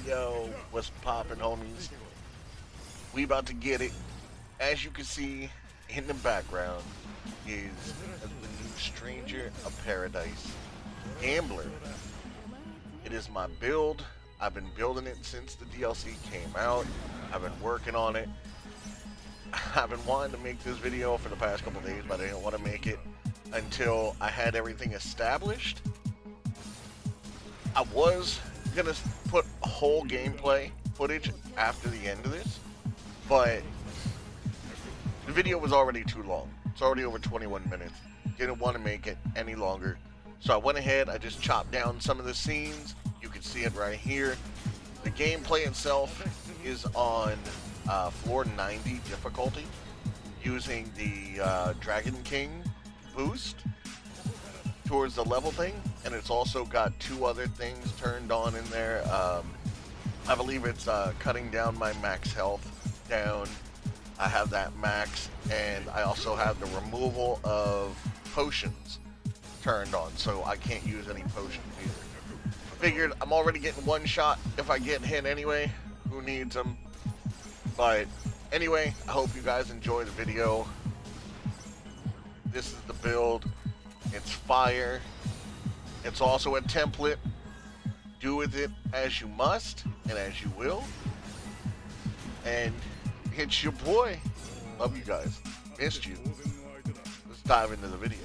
Yo, what's poppin', homies? We about to get it. As you can see in the background is the new Stranger of Paradise Gambler. It is my build. I've been building it since the DLC came out. I've been working on it. I've been wanting to make this video for the past couple days, but I didn't want to make it until I had everything established. I was gonna put whole gameplay footage after the end of this, but the video was already too long. It's already over 21 minutes. Didn't want to make it any longer. So I went ahead, I just chopped down some of the scenes. You can see it right here. The gameplay itself is on floor 90 difficulty using the Dragon King boost towards the level thing, and it's also got two other things turned on in there. I believe it's cutting down my max health down. I have that max, and I also have the removal of potions turned on, so I can't use any potions either. Figured I'm already getting one shot if I get hit anyway. Who needs them? But anyway, I hope you guys enjoy the video. This is the build. It's fire. It's also a template. Do with it as you must and as you will. And it's your boy. Love you guys. Missed you. Let's dive into the video.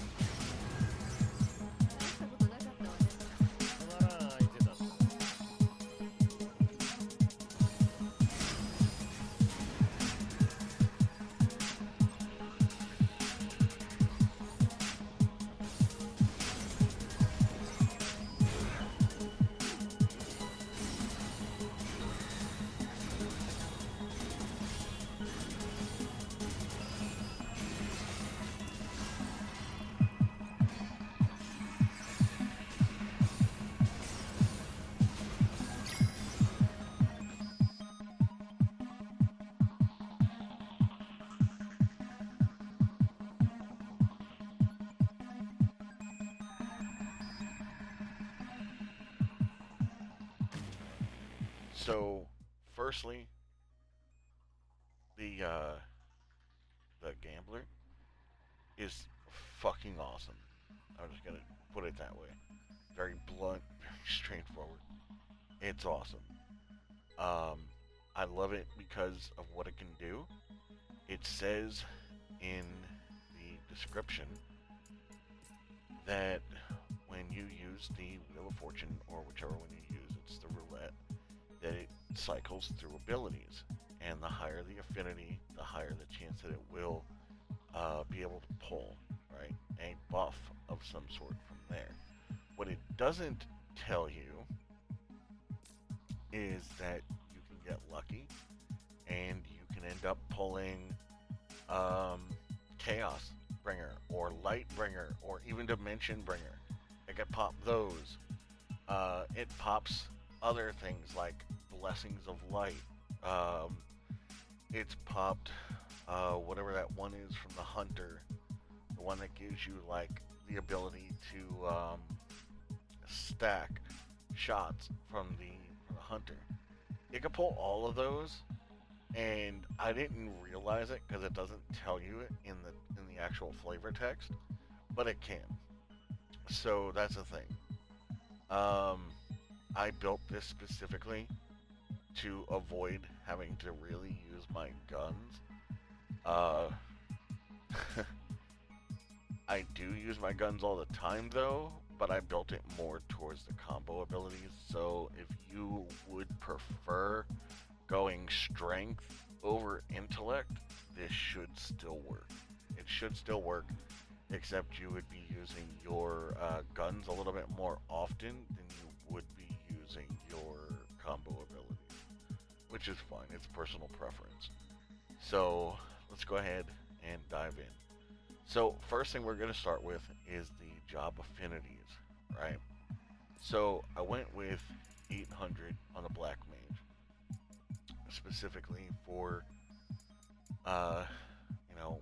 So, firstly, the gambler is fucking awesome. I'm just gonna put it that way. Very blunt, very straightforward. It's awesome. I love it because of what it can do. It says in the description that when you use the Wheel of Fortune, or whichever one you use, it's the roulette, that it cycles through abilities, and the higher the affinity, the higher the chance that it will be able to pull, right, a buff of some sort from there. What it doesn't tell you is that you can get lucky, and you can end up pulling Chaos Bringer, or Light Bringer, or even Dimension Bringer. It can pop those. It pops other things like Blessings of Light. It's popped whatever that one is from the Hunter, the one that gives you like the ability to stack shots from the Hunter. It can pull all of those, and I didn't realize it because it doesn't tell you it in the actual flavor text, but it can. So that's the thing. I built this specifically to avoid having to really use my guns. I do use my guns all the time though, but I built it more towards the combo abilities. So if you would prefer going strength over intellect, this should still work. It should still work, except you would be using your guns a little bit more often than you would be using your combo abilities, which is fine. It's personal preference. So let's go ahead and dive in. So first thing we're going to start with is the job affinities, right? So I went with 800 on the Black Mage, specifically for,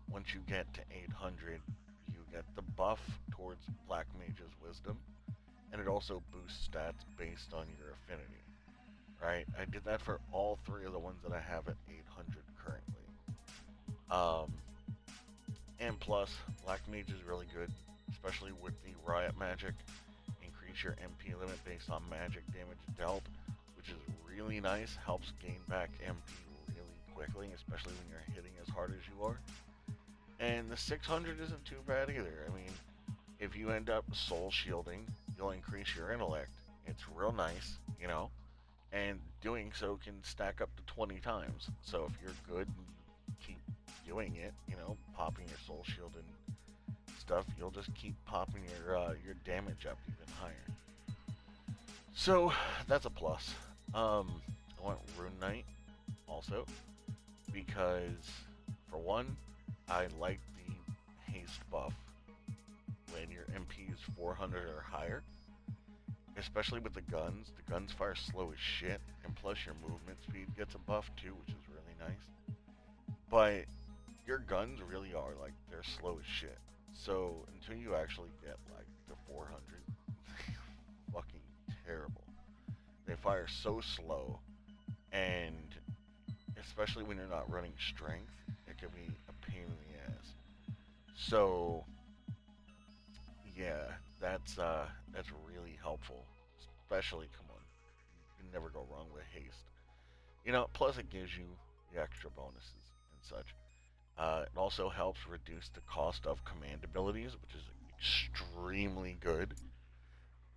once you get to 800, you get the buff towards Black Mage's Wisdom, and it also boosts stats based on your affinity, right? I did that for all three of the ones that I have at 800 currently. Um, and plus, Black Mage is really good, especially with the Riot Magic. Increase your MP limit based on magic damage dealt, which is really nice. Helps gain back MP really quickly, especially when you're hitting as hard as you are. And the 600 isn't too bad either. I mean, if you end up soul shielding, you'll increase your intellect. It's real nice, you know, and doing so can stack up to 20 times. So if you're good and you keep doing it, you know, popping your soul shield and stuff, you'll just keep popping your damage up even higher. So that's a plus. I went Rune Knight also because, for one, I like the haste buff when your MP is 400 or higher, especially with the guns. The guns fire slow as shit, and plus your movement speed gets a buff too, which is really nice. But your guns really are like they're slow as shit. So until you actually get like the 400, fucking terrible. They fire so slow, and especially when you're not running strength, it can be a pain in the ass. So yeah, that's really helpful. Especially, come on, you can never go wrong with haste. You know, plus it gives you the extra bonuses and such. It also helps reduce the cost of command abilities, which is extremely good,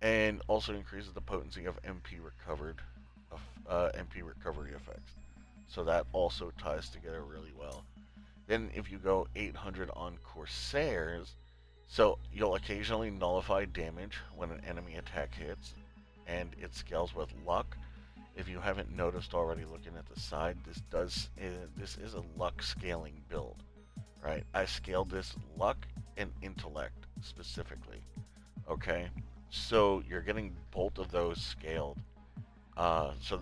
and also increases the potency of MP recovered, MP recovery effects. So that also ties together really well. Then if you go 800 on Corsairs, so you'll occasionally nullify damage when an enemy attack hits, and it scales with luck. If you haven't noticed already looking at the side, this is a luck scaling build, right? I scaled this luck and intellect specifically. Okay, so you're getting both of those scaled. So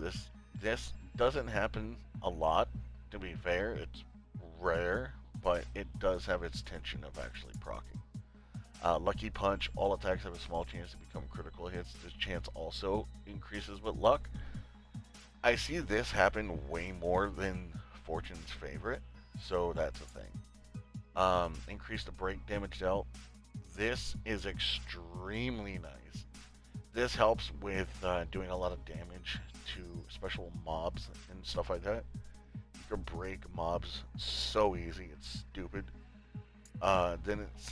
this doesn't happen a lot. To be fair, it's rare, but it does have its tension of actually proccing. Lucky Punch, all attacks have a small chance to become critical hits. This chance also increases with luck. I see this happen way more than Fortune's Favorite, so that's a thing. Increase the break damage dealt. This is extremely nice. This helps with doing a lot of damage to special mobs and stuff like that. You can break mobs so easy, it's stupid. Then it's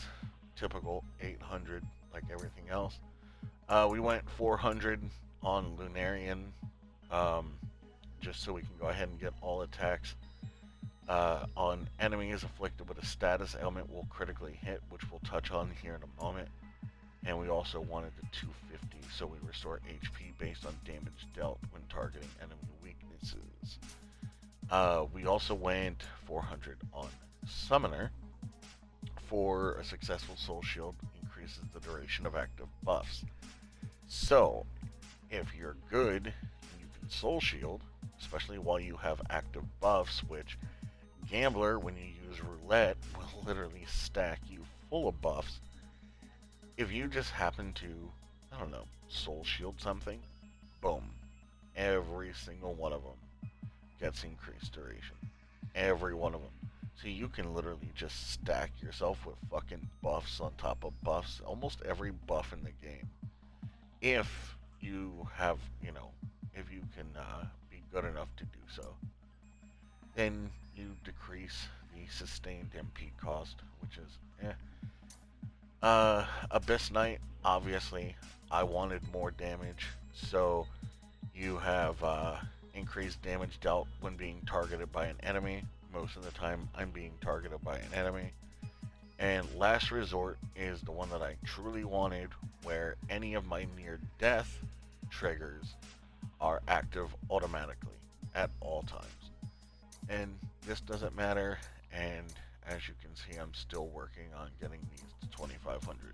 typical 800 like everything else. We went 400 on Lunarian, um, just so we can go ahead and get all attacks on enemies afflicted with a status ailment will critically hit, which we'll touch on here in a moment. And we also wanted the 250, so we restore HP based on damage dealt when targeting enemy weaknesses. We also went 400 on Summoner for a successful Soul Shield, increases the duration of active buffs. So, if you're good, you can Soul Shield, especially while you have active buffs, which Gambler, when you use Roulette, will literally stack you full of buffs. If you just happen to, I don't know, Soul Shield something, boom. Every single one of them gets increased duration. Every one of them. So you can literally just stack yourself with fucking buffs on top of buffs. Almost every buff in the game. If you have, you know, if you can be good enough to do so. Then you decrease the sustained MP cost, which is, Abyss Knight, obviously, I wanted more damage, so you have increased damage dealt when being targeted by an enemy. Most of the time, I'm being targeted by an enemy. And Last Resort is the one that I truly wanted, where any of my near death triggers are active automatically at all times. And this doesn't matter, and as you can see, I'm still working on getting these to 2500.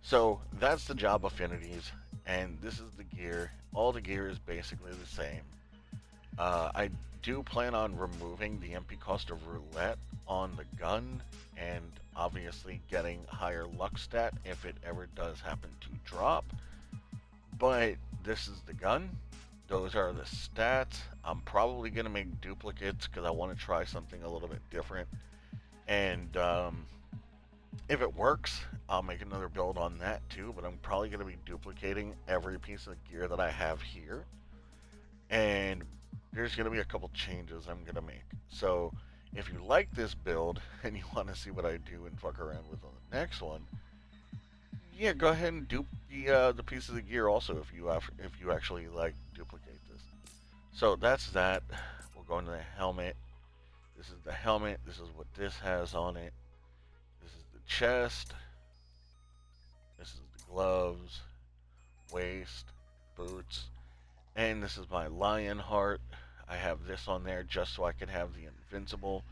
So that's the job affinities, and this is the gear. All the gear is basically the same. I do plan on removing the MP cost of roulette on the gun, and obviously getting higher luck stat if it ever does happen to drop. But this is the gun, Those are the stats. I'm probably going to make duplicates because I want to try something a little bit different. And if it works, I'll make another build on that too. But I'm probably going to be duplicating every piece of gear that I have here. And there's going to be a couple changes I'm going to make. So if you like this build and you want to see what I do and fuck around with on the next one, yeah, go ahead and dupe the pieces of gear also if you actually like duplicate this. So that's that. We'll go into the helmet. This is the helmet. This is what this has on it. This is the chest. This is the gloves, waist, boots, and this is my lion heart. I have this on there just so I can have the invincible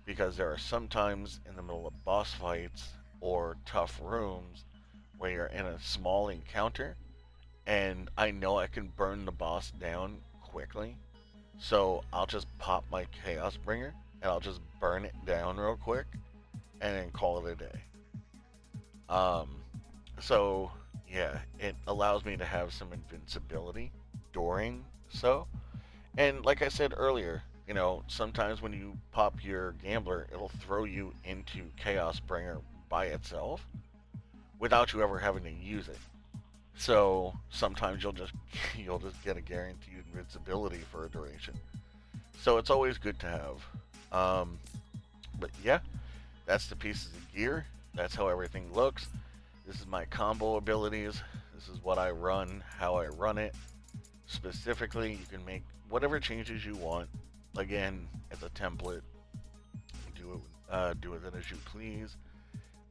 because there are some times in the middle of boss fights or tough rooms where you're in a small encounter and I know I can burn the boss down quickly. So I'll just pop my Chaos Bringer and I'll just burn it down real quick and then call it a day. Um, so yeah, it allows me to have some invincibility during so. And like I said earlier, sometimes when you pop your gambler, it'll throw you into Chaos Bringer by itself without you ever having to use it. So sometimes you'll just get a guaranteed invincibility for a duration. So it's always good to have. But yeah, that's the pieces of gear. That's how everything looks. This is my combo abilities. This is what I run, how I run it. Specifically, you can make whatever changes you want. Again, as a template, do with it as you please.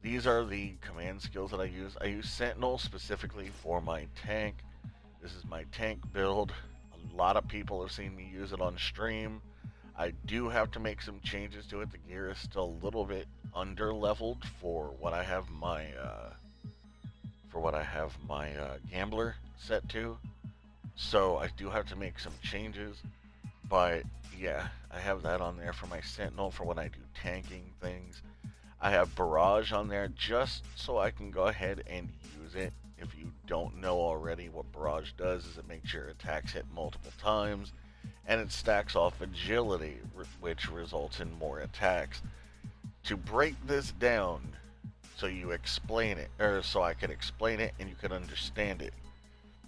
These are the command skills that I use. I use Sentinel specifically for my tank. This is my tank build. A lot of people have seen me use it on stream. I do have to make some changes to it. The gear is still a little bit under leveled for what I have my gambler set to. So I do have to make some changes. But yeah, I have that on there for my Sentinel for when I do tanking things. I have Barrage on there just so I can go ahead and use it. If you don't know already, what Barrage does is it makes your attacks hit multiple times, and it stacks off agility, which results in more attacks. To break this down, so you explain it, or so I can explain it and you can understand it.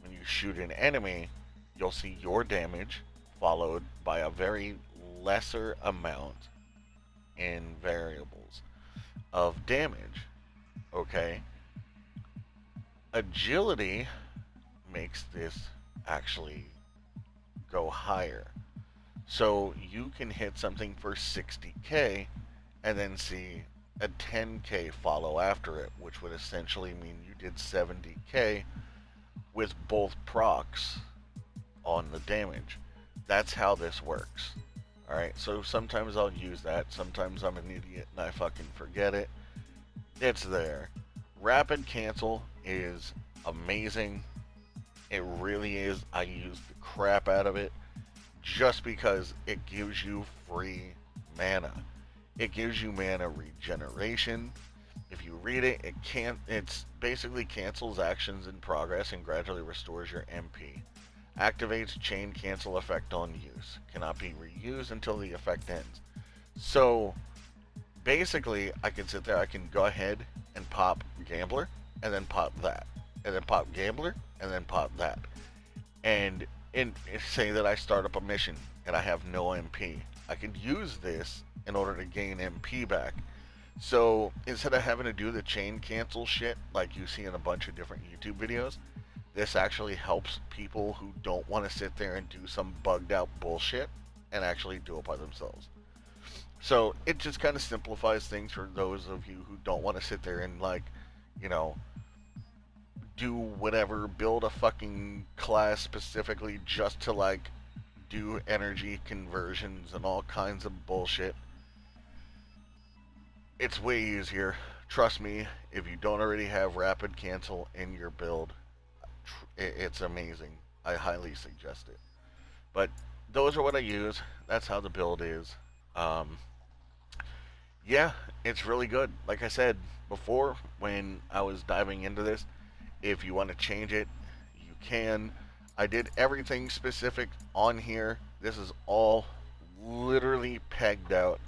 When you shoot an enemy, you'll see your damage followed by a very lesser amount in variables of damage. Okay? Agility makes this actually go higher. So you can hit something for 60k and then see a 10k follow after it, which would essentially mean you did 70k with both procs on the damage. That's how this works. Alright, so sometimes I'll use that. Sometimes I'm an idiot and I fucking forget it. It's there. Rapid cancel is amazing. It really is. I use the crap out of it just because it gives you free mana. It gives you mana regeneration. If you read it, it's basically cancels actions in progress and gradually restores your MP. Activates chain cancel effect on use. Cannot be reused until the effect ends. So basically, I can sit there, I can go ahead and pop Gambler, and then pop that, and then pop Gambler, and then pop that. And say that I start up a mission and I have no MP. I can use this in order to gain MP back. So instead of having to do the chain cancel shit like you see in a bunch of different YouTube videos, this actually helps people who don't want to sit there and do some bugged out bullshit and actually do it by themselves. So it just kind of simplifies things for those of you who don't want to sit there and do whatever, build a fucking class specifically just to do energy conversions and all kinds of bullshit. It's way easier. Trust me, if you don't already have rapid cancel in your build, it's amazing. I highly suggest it. But those are what I use. That's how the build is. Um, yeah, it's really good. Like I said before, when I was diving into this, if you want to change it, you can. I did everything specific on here. This is all literally pegged out.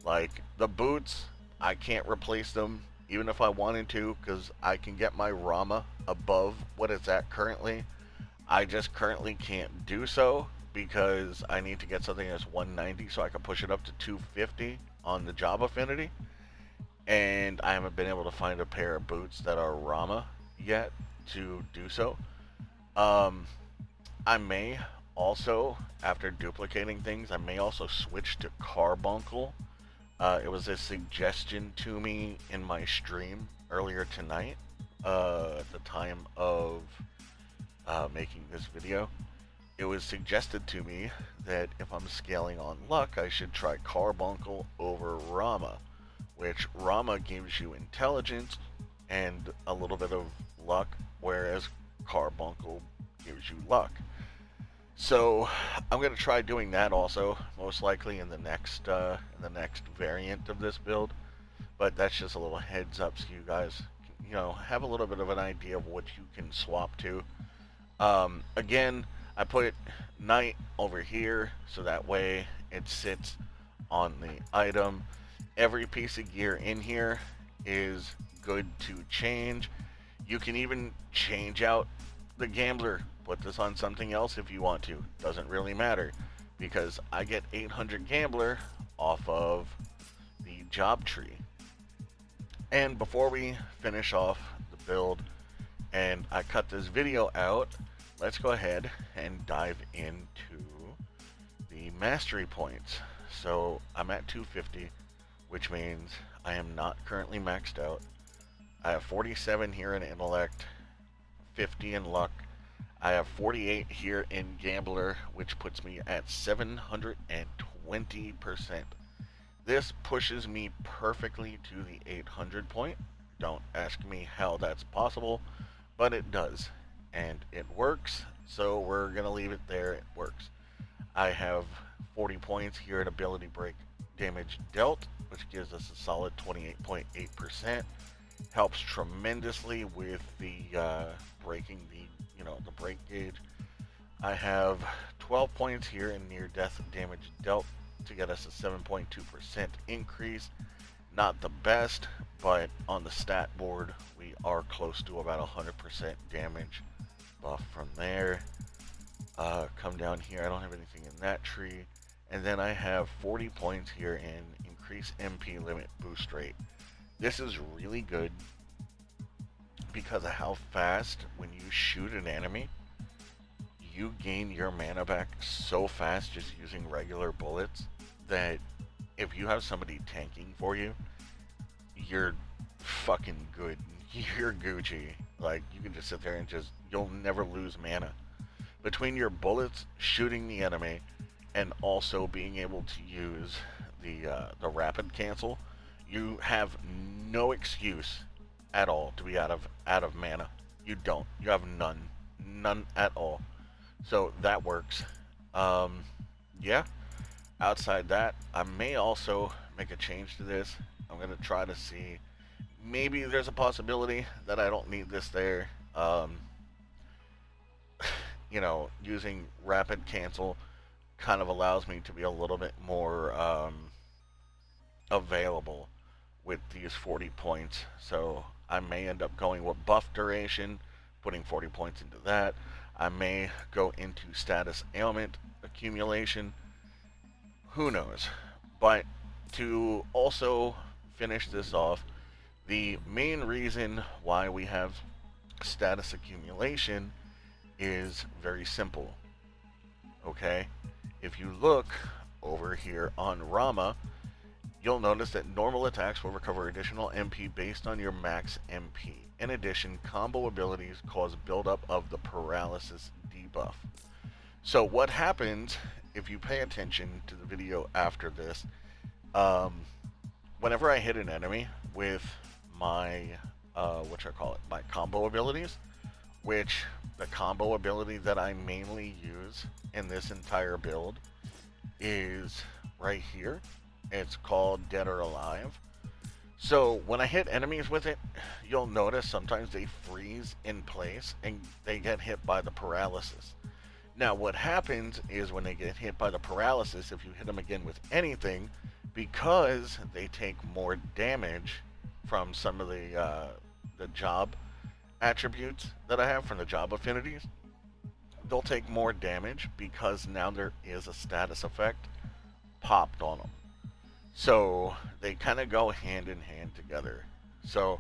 Like the boots, I can't replace them even if I wanted to because I can get my Rama above what it's at currently. I just currently can't do so because I need to get something that's 190 so I can push it up to 250 on the job affinity. And I haven't been able to find a pair of boots that are Rama yet to do so. Um, I may also, after duplicating things, I may also switch to carbuncle. It was a suggestion to me in my stream earlier tonight at the time of making this video. It was suggested to me that if I'm scaling on luck, I should try carbuncle over Rama, which Rama gives you intelligence and a little bit of luck, whereas carbuncle gives you luck. So I'm gonna try doing that also, most likely in the next variant of this build. But that's just a little heads up so you guys, have a little bit of an idea of what you can swap to. Again, I put night over here so that way it sits on the item. Every piece of gear in here is good to change. You can even change out the gambler, put this on something else if you want to. Doesn't really matter because I get 800 gambler off of the job tree. And before we finish off the build and I cut this video out, let's go ahead and dive into the mastery points. So I'm at 250, which means I am not currently maxed out. I have 47 here in intellect, 50 in luck. I have 48 here in gambler, which puts me at 720%. This pushes me perfectly to the 800 point. Don't ask me how that's possible, but it does. And it works, so we're going to leave it there. It works. I have 40 points here in ability break damage dealt, which gives us a solid 28.8%. Helps tremendously with the breaking the break gauge. I have 12 points here in near death damage dealt to get us a 7.2% increase. Not the best, but on the stat board we are close to about 100% damage buff from there. Come down here, I don't have anything in that tree. And then I have 40 points here in increase MP limit boost rate. This is really good because of how fast, when you shoot an enemy, you gain your mana back so fast just using regular bullets that if you have somebody tanking for you, you're fucking good. You're Gucci. Like, you can just sit there and you'll never lose mana. Between your bullets, shooting the enemy, and also being able to use the rapid cancel, you have no excuse at all to be out of mana. You don't. You have none at all. So that works. Yeah. Outside that, I may also make a change to this. I'm gonna try to see. Maybe there's a possibility that I don't need this there. Using rapid cancel kind of allows me to be a little bit more available with these 40 points. So I may end up going with buff duration, putting 40 points into that. I may go into status ailment accumulation. Who knows? But to also finish this off, the main reason why we have status accumulation is very simple. Okay? If you look over here on Rama, you'll notice that normal attacks will recover additional MP based on your max MP. In addition, combo abilities cause buildup of the paralysis debuff. So what happens, if you pay attention to the video after this, whenever I hit an enemy with my, my combo abilities, which the combo ability that I mainly use in this entire build is right here. It's called Dead or Alive. So when I hit enemies with it, you'll notice sometimes they freeze in place and they get hit by the paralysis. Now, what happens is when they get hit by the paralysis, if you hit them again with anything, because they take more damage from some of the job attributes that I have from the job affinities, they'll take more damage because now there is a status effect popped on them. So they kind of go hand in hand together. So,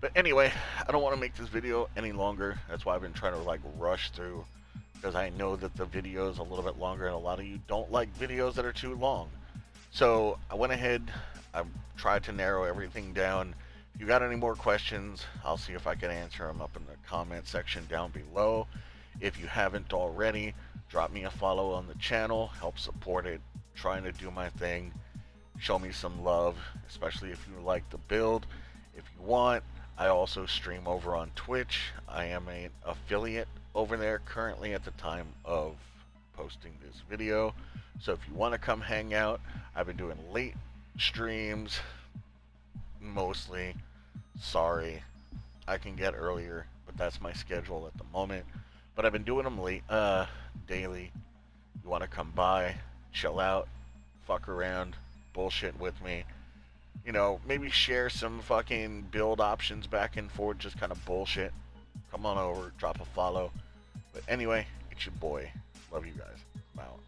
but anyway, I don't want to make this video any longer. That's why I've been trying to like rush through, because I know that the video is a little bit longer and a lot of you don't like videos that are too long. So I went ahead, I've tried to narrow everything down. If you got any more questions, I'll see if I can answer them up in the comment section down below. If you haven't already, drop me a follow on the channel, help support it, trying to do my thing, show me some love, especially if you like the build. If you want, I also stream over on Twitch. I am an affiliate over there currently at the time of posting this video. So if you want to come hang out, I've been doing late streams mostly. Sorry, I can get earlier, but that's my schedule at the moment. But I've been doing them late, daily. You want to come by, chill out, fuck around, bullshit with me. You know, maybe share some fucking build options back and forth, just kind of bullshit. Come on over, drop a follow. But anyway, it's your boy. Love you guys. I'm out.